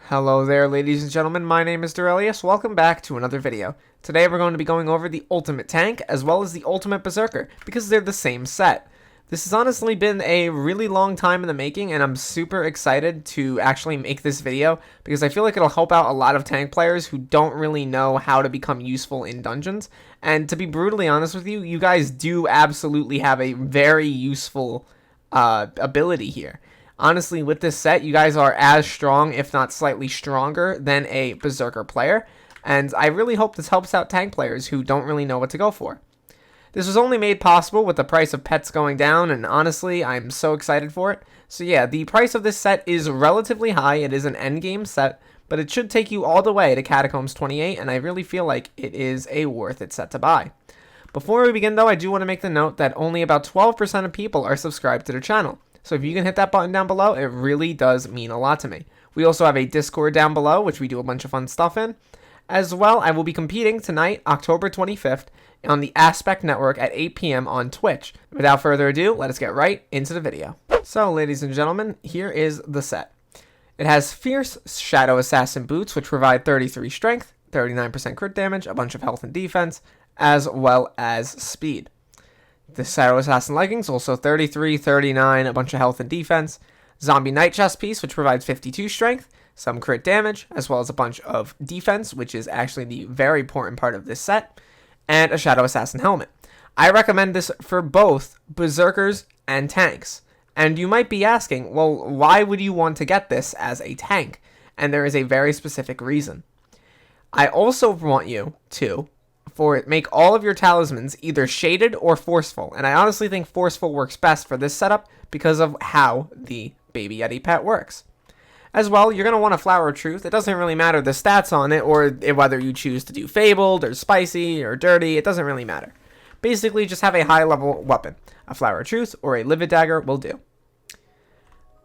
Hello there, ladies and gentlemen, my name is Derailious. Welcome back to another video. Today we're going to be going over the Ultimate Tank as well as the Ultimate Berserker because they're the same set. This has honestly been a really long time in the making, and I'm super excited to actually make this video because I feel like it'll help out a lot of tank players who don't really know how to become useful in dungeons. And to be brutally honest with you, you guys do absolutely have a very useful ability here. Honestly, with this set, you guys are as strong, if not slightly stronger, than a Berserker player, and I really hope this helps out tank players who don't really know what to go for. This was only made possible with the price of pets going down, and honestly, I'm so excited for it. So yeah, the price of this set is relatively high. It is an endgame set, but it should take you all the way to Catacombs 28, and I really feel like it is a worth it set to buy. Before we begin though, I do want to make the note that only about 12% of people are subscribed to their channel. So if you can hit that button down below, it really does mean a lot to me. We also have a Discord down below, which we do a bunch of fun stuff in. As well, I will be competing tonight, October 25th, on the Aspect Network at 8 p.m. on Twitch. Without further ado, let us get right into the video. So, ladies and gentlemen, here is the set. It has Fierce Shadow Assassin boots, which provide 33 strength, 39% crit damage, a bunch of health and defense, as well as speed. The Shadow Assassin leggings, also 33, 39, a bunch of health and defense. Zombie Knight chest piece, which provides 52 strength, some crit damage, as well as a bunch of defense, which is actually the very important part of this set. And a Shadow Assassin helmet. I recommend this for both Berserkers and tanks. And you might be asking, well, why would you want to get this as a tank? And there is a very specific reason. I also want you to make all of your talismans either shaded or forceful, and I honestly think forceful works best for this setup because of how the Baby Yeti pet works. As well, you're going to want a Flower of Truth. It doesn't really matter the stats on it, or whether you choose to do Fabled, or Spicy, or Dirty, it doesn't really matter. Basically, just have a high level weapon. A Flower of Truth or a Livid Dagger will do.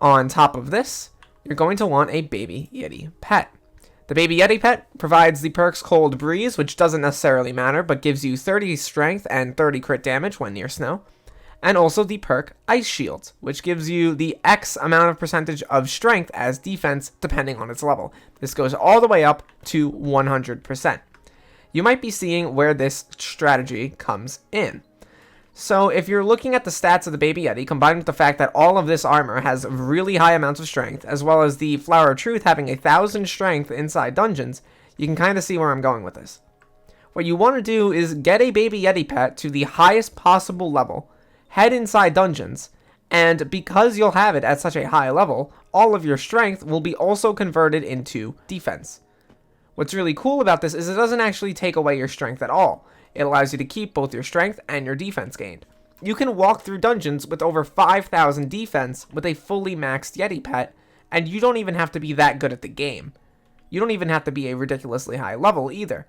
On top of this, you're going to want a Baby Yeti pet. The Baby Yeti pet provides the perks Cold Breeze, which doesn't necessarily matter, but gives you 30 strength and 30 crit damage when near snow. And also the perk Ice Shield, which gives you the X amount of percentage of strength as defense depending on its level. This goes all the way up to 100%. You might be seeing where this strategy comes in. So if you're looking at the stats of the Baby Yeti, combined with the fact that all of this armor has really high amounts of strength, as well as the Flower of Truth having 1,000 strength inside dungeons, you can kind of see where I'm going with this. What you want to do is get a Baby Yeti pet to the highest possible level, head inside dungeons, and because you'll have it at such a high level, all of your strength will be also converted into defense. What's really cool about this is it doesn't actually take away your strength at all. It allows you to keep both your strength and your defense gained. You can walk through dungeons with over 5,000 defense with a fully maxed Yeti pet, and you don't even have to be that good at the game. You don't even have to be a ridiculously high level either.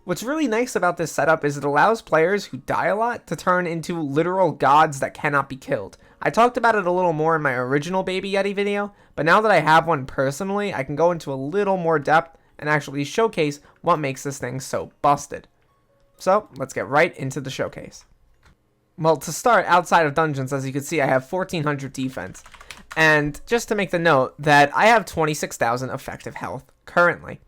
What's really nice about this setup is it allows players who die a lot to turn into literal gods that cannot be killed. I talked about it a little more in my original Baby Yeti video, but now that I have one personally, I can go into a little more depth and actually showcase what makes this thing so busted. So, let's get right into the showcase. Well, to start, outside of dungeons, as you can see, I have 1,400 defense. And just to make the note that I have 26,000 effective health currently.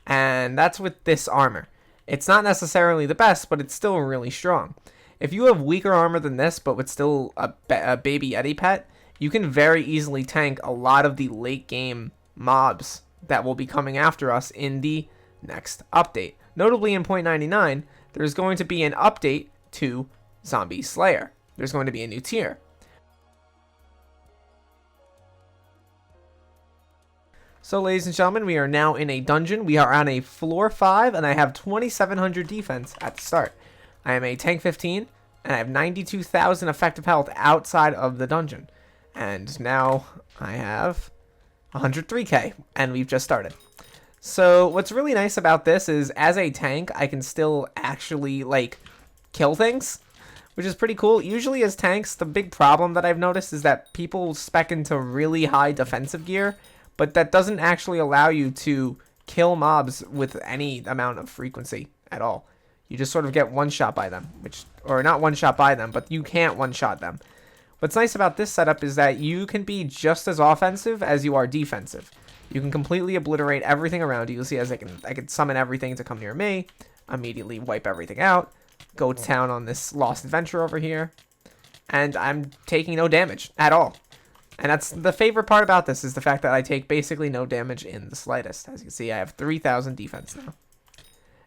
And that's with this armor. It's not necessarily the best, but it's still really strong. If you have weaker armor than this, but with still a Baby Yeti pet, you can very easily tank a lot of the late game mobs that will be coming after us in the next update. Notably in 0.99, there's going to be an update to Zombie Slayer. There's going to be a new tier. So ladies and gentlemen, we are now in a dungeon. We are on a floor 5 and I have 2,700 defense at the start. I am a tank 15 and I have 92,000 effective health outside of the dungeon. And now I have 103k and we've just started. So what's really nice about this is as a tank, I can still actually kill things, which is pretty cool. Usually as tanks, the big problem that I've noticed is that people spec into really high defensive gear, but that doesn't actually allow you to kill mobs with any amount of frequency at all. You just sort of get one shot by them, or not one shot by them, but you can't one shot them. What's nice about this setup is that you can be just as offensive as you are defensive. you can completely obliterate everything around you. You'll see as I can summon everything to come near me, immediately wipe everything out, go to town on this lost adventure over here, and I'm taking no damage at all. And that's the favorite part about this, is the fact that I take basically no damage in the slightest. As you can see, I have 3,000 defense now.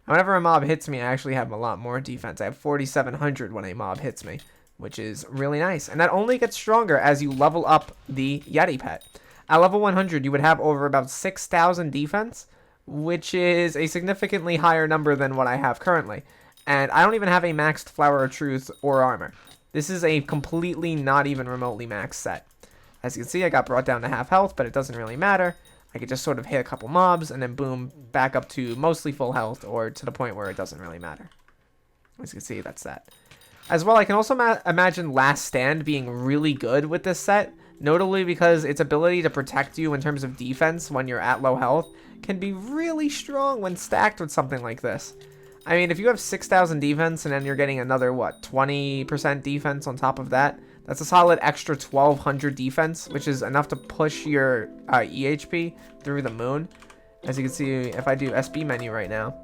And whenever a mob hits me, I actually have a lot more defense. I have 4,700 when a mob hits me, which is really nice. And that only gets stronger as you level up the Yeti pet. At level 100, you would have over about 6,000 defense, which is a significantly higher number than what I have currently. And I don't even have a maxed Flower of Truth or armor. This is a completely not even remotely maxed set. As you can see, I got brought down to half health, but it doesn't really matter. I could just sort of hit a couple mobs and then boom, back up to mostly full health, or to the point where it doesn't really matter. As you can see, that's that. As well, I can also imagine Last Stand being really good with this set, notably because its ability to protect you in terms of defense when you're at low health can be really strong when stacked with something like this. I mean, if you have 6,000 defense and then you're getting another, what, 20% defense on top of that, that's a solid extra 1,200 defense, which is enough to push your EHP through the moon. As you can see, if I do SB menu right now,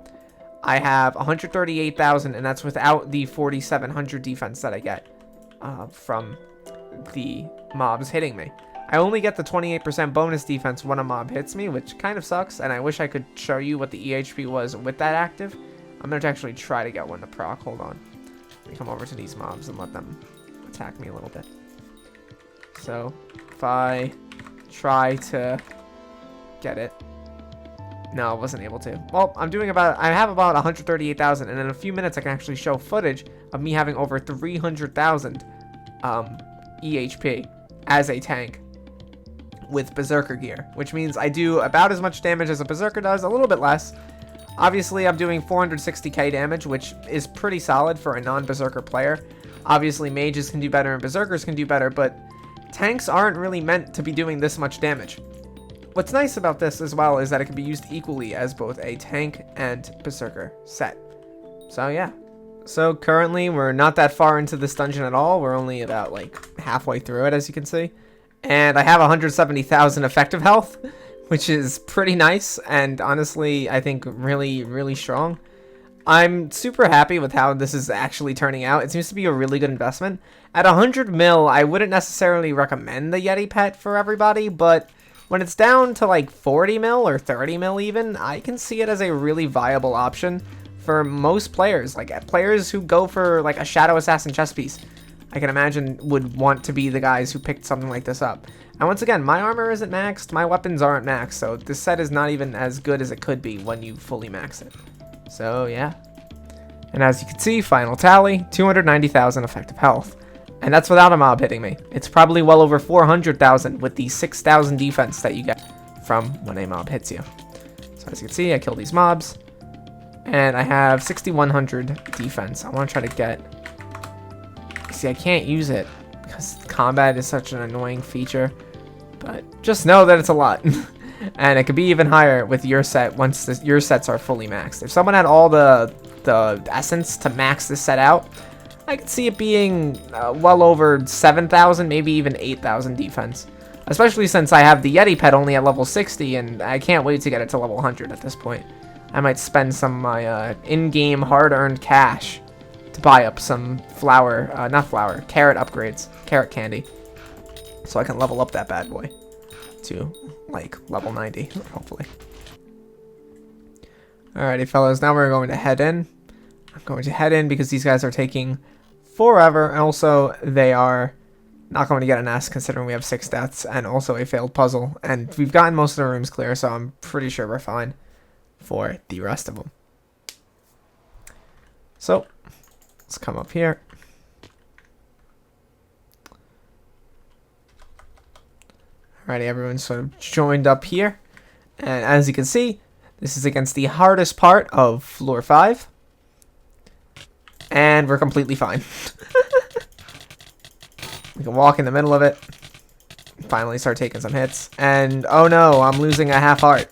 I have 138,000, and that's without the 4,700 defense that I get from the mobs hitting me. I only get the 28% bonus defense when a mob hits me, which kind of sucks, and I wish I could show you what the EHP was with that active. I'm going to actually try to get one to proc. Hold on. Let me come over to these mobs and let them attack me a little bit. So, if I try to get it. No, I wasn't able to. Well, I have about 138,000, and in a few minutes I can actually show footage of me having over 300,000 EHP as a tank with Berserker gear, which means I do about as much damage as a Berserker does, a little bit less. Obviously, I'm doing 460k damage, which is pretty solid for a non-Berserker player. Obviously, mages can do better and Berserkers can do better, but tanks aren't really meant to be doing this much damage. What's nice about this as well is that it can be used equally as both a tank and Berserker set. So yeah. So currently, we're not that far into this dungeon at all. We're only about like halfway through it, as you can see. And I have 170,000 effective health, which is pretty nice, and honestly, I think really, really strong. I'm super happy with how this is actually turning out. It seems to be a really good investment. At 100 mil, I wouldn't necessarily recommend the Yeti pet for everybody, but when it's down to like 40 mil or 30 mil even, I can see it as a really viable option for most players. Like players who go for like a Shadow Assassin chest piece, I can imagine would want to be the guys who picked something like this up. And once again, my armor isn't maxed, my weapons aren't maxed, so this set is not even as good as it could be when you fully max it. So yeah. And as you can see, final tally, 290,000 effective health. And that's without a mob hitting me. It's probably well over 400,000 with the 6,000 defense that you get from when a mob hits you. So as you can see, I kill these mobs. And I have 6,100 defense. I want to try to get... See, I can't use it because combat is such an annoying feature. But just know that it's a lot. And it could be even higher with your set once your sets are fully maxed. If someone had all the essence to max this set out, I could see it being well over 7,000, maybe even 8,000 defense. Especially since I have the Yeti pet only at level 60, and I can't wait to get it to level 100 at this point. I might spend some of my in-game hard-earned cash to buy up some carrot upgrades, carrot candy, so I can level up that bad boy to like level 90, hopefully. Alrighty, fellas, now we're going to head in. I'm going to head in because these guys are taking forever, and also they are not going to get an S considering we have 6 deaths and also a failed puzzle, and we've gotten most of the rooms clear, so I'm pretty sure we're fine for the rest of them. So let's come up here. Alrighty, everyone's sort of joined up here, and as you can see, this is against the hardest part of floor 5, and we're completely fine. We can walk in the middle of it, finally start taking some hits, and oh no, I'm losing a half heart.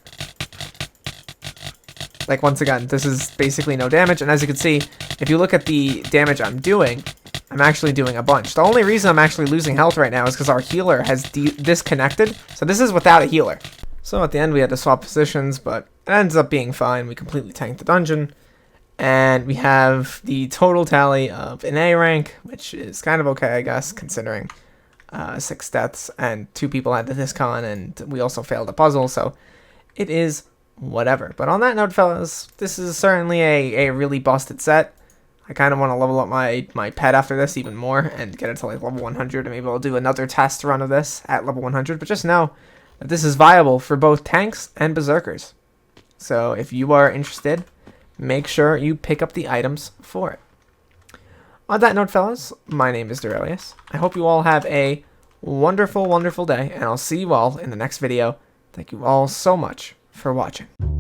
Like, once again, this is basically no damage, and as you can see, if you look at the damage I'm doing, I'm actually doing a bunch. The only reason I'm actually losing health right now is because our healer has disconnected, so this is without a healer. So at the end we had to swap positions, but it ends up being fine. We completely tanked the dungeon. And we have the total tally of an A rank, which is kind of okay, I guess, considering 6 deaths and 2 people had the discon, and we also failed a puzzle, so it is whatever. But on that note, fellas, this is certainly a really busted set. I kind of want to level up my pet after this even more and get it to like level 100, and maybe I'll do another test run of this at level 100. But just know that this is viable for both tanks and berserkers. So if you are interested, make sure you pick up the items for it. On that note, fellas, my name is Derailious. I hope you all have a wonderful, wonderful day, and I'll see you all in the next video. Thank you all so much for watching.